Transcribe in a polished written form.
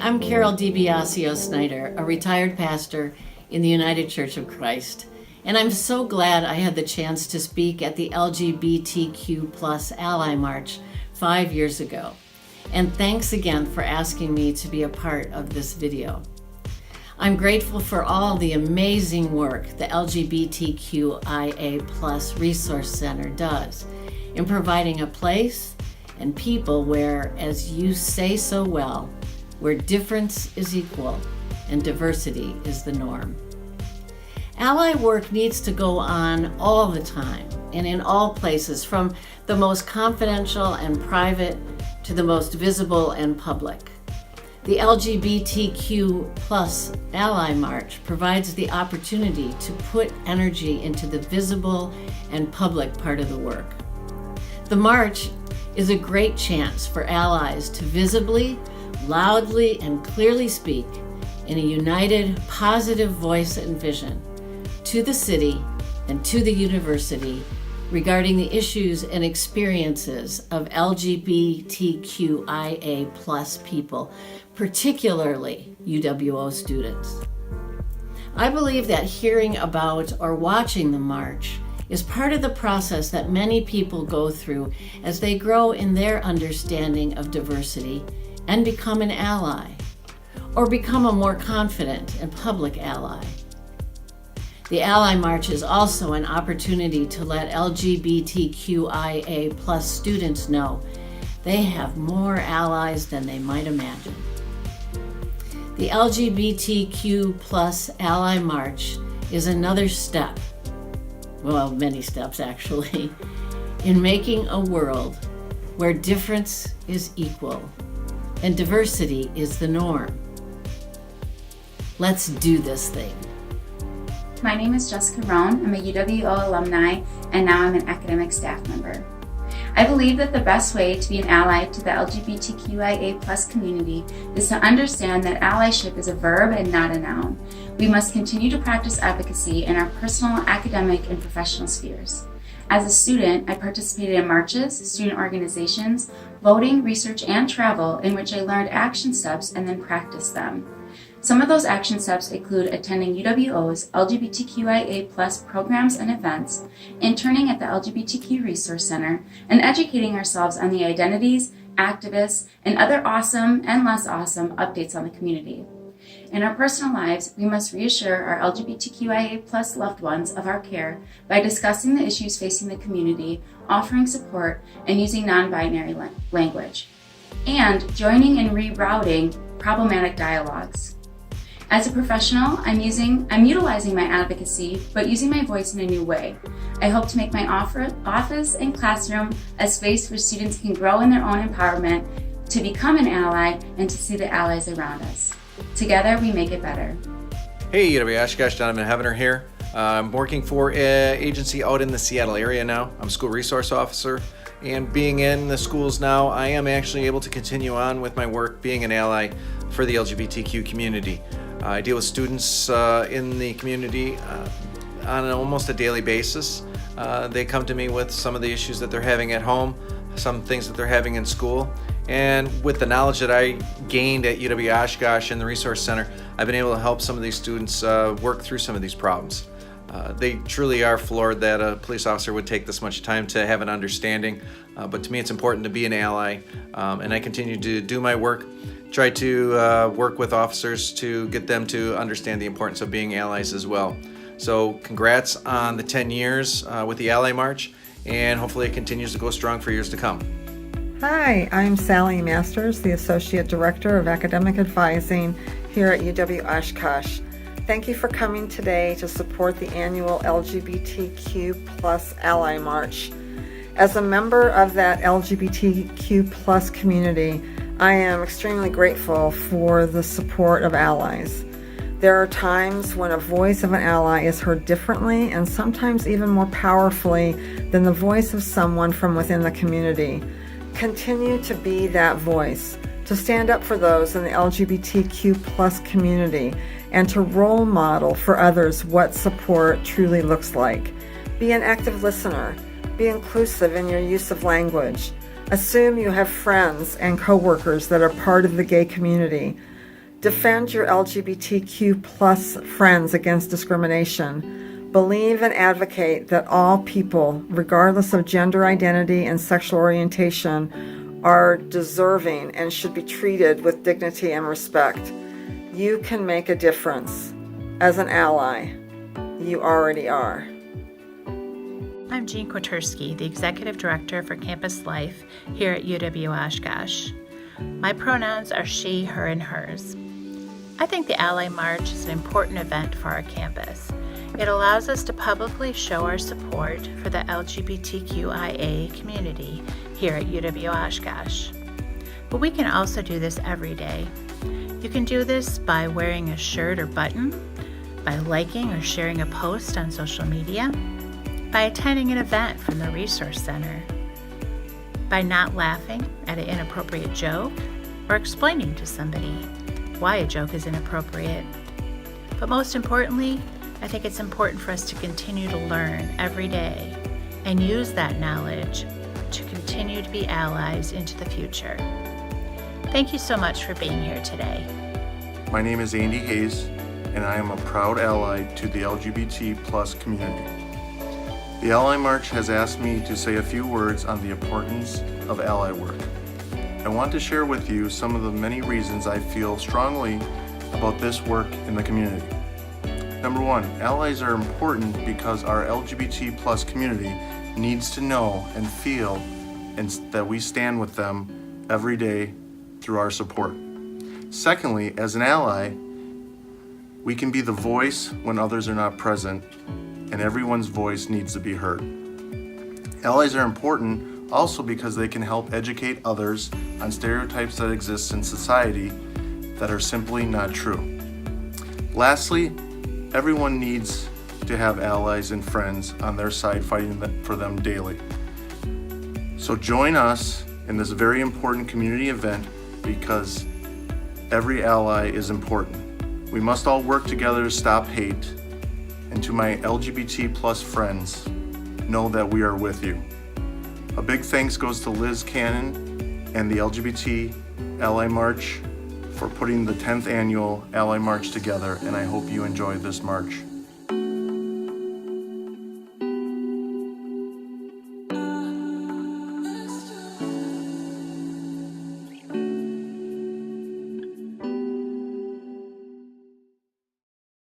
I'm Carol DiBiasio Snyder, a retired pastor in the United Church of Christ, and I'm so glad I had the chance to speak at the LGBTQ plus Ally March 5 years ago. And thanks again for asking me to be a part of this video. I'm grateful for all the amazing work the LGBTQIA plus Resource Center does in providing a place and people where, as you say so well, where difference is equal and diversity is the norm. Ally work needs to go on all the time and in all places, from the most confidential and private to the most visible and public. The LGBTQ plus Ally March provides the opportunity to put energy into the visible and public part of the work. The march is a great chance for allies to visibly, loudly, and clearly speak in a united, positive voice and vision to the city and to the university regarding the issues and experiences of LGBTQIA plus people, particularly UWO students. I believe that hearing about or watching the march is part of the process that many people go through as they grow in their understanding of diversity and become an ally, or become a more confident and public ally. The Ally March is also an opportunity to let LGBTQIA plus students know they have more allies than they might imagine. The LGBTQ plus Ally March is another step, well, many steps actually, in making a world where difference is equal and diversity is the norm. Let's do this thing. My name is Jessica Roan. I'm a UWO alumni, and now I'm an academic staff member. I believe that the best way to be an ally to the LGBTQIA plus community is to understand that allyship is a verb and not a noun. We must continue to practice advocacy in our personal, academic, and professional spheres. As a student, I participated in marches, student organizations, voting, research, and travel, in which I learned action steps and then practiced them. Some of those action steps include attending UWO's LGBTQIA plus programs and events, interning at the LGBTQ Resource Center, and educating ourselves on the identities, activists, and other awesome and less awesome updates on the community. In our personal lives, we must reassure our LGBTQIA plus loved ones of our care by discussing the issues facing the community, offering support, and using non-binary language, and joining and rerouting problematic dialogues. As a professional, I'm utilizing my advocacy, but using my voice in a new way. I hope to make my office and classroom a space where students can grow in their own empowerment, to become an ally, and to see the allies around us. Together, we make it better. Hey, UW Oshkosh, Donovan Heavener here. I'm working for an agency out in the Seattle area now. I'm a school resource officer, and being in the schools now, I am actually able to continue on with my work being an ally for the LGBTQ community. I deal with students in the community on almost a daily basis. They come to me with some of the issues that they're having at home, some things that they're having in school, and with the knowledge that I gained at UW Oshkosh and the Resource Center, I've been able to help some of these students work through some of these problems. They truly are floored that a police officer would take this much time to have an understanding, but to me it's important to be an ally, and I continue to do my work, try to work with officers to get them to understand the importance of being allies as well. So congrats on the 10 years with the Ally March, and hopefully it continues to go strong for years to come. Hi, I'm Sally Masters, the Associate Director of Academic Advising here at UW Oshkosh. Thank you for coming today to support the annual LGBTQ plus Ally March. As a member of that LGBTQ plus community, I am extremely grateful for the support of allies. There are times when a voice of an ally is heard differently and sometimes even more powerfully than the voice of someone from within the community. Continue to be that voice, to stand up for those in the LGBTQ plus community, and to role model for others what support truly looks like. Be an active listener. Be inclusive in your use of language. Assume you have friends and coworkers that are part of the gay community. Defend your LGBTQ plus friends against discrimination. Believe and advocate that all people, regardless of gender identity and sexual orientation, are deserving and should be treated with dignity and respect. You can make a difference. As an ally, you already are. I'm Jean Kwiatkowski, the Executive Director for Campus Life here at UW-Oshkosh. My pronouns are she, her, and hers. I think the Ally March is an important event for our campus. It allows us to publicly show our support for the LGBTQIA community here at UW-Oshkosh. But we can also do this every day. You can do this by wearing a shirt or button, by liking or sharing a post on social media, by attending an event from the Resource Center, by not laughing at an inappropriate joke or explaining to somebody why a joke is inappropriate. But most importantly, I think it's important for us to continue to learn every day and use that knowledge to continue to be allies into the future. Thank you so much for being here today. My name is Andy Hayes, and I am a proud ally to the LGBT plus community. The Ally March has asked me to say a few words on the importance of ally work. I want to share with you some of the many reasons I feel strongly about this work in the community. Number one, allies are important because our LGBT plus community needs to know and feel and that we stand with them every day through our support. Secondly, as an ally, we can be the voice when others are not present, and everyone's voice needs to be heard. Allies are important also because they can help educate others on stereotypes that exist in society that are simply not true. Lastly, everyone needs to have allies and friends on their side fighting for them daily. So join us in this very important community event because every ally is important. We must all work together to stop hate. And to my LGBT plus friends, know that we are with you. A big thanks goes to Liz Cannon and the LGBT Ally March for putting the 10th annual Ally March together, and I hope you enjoy this march.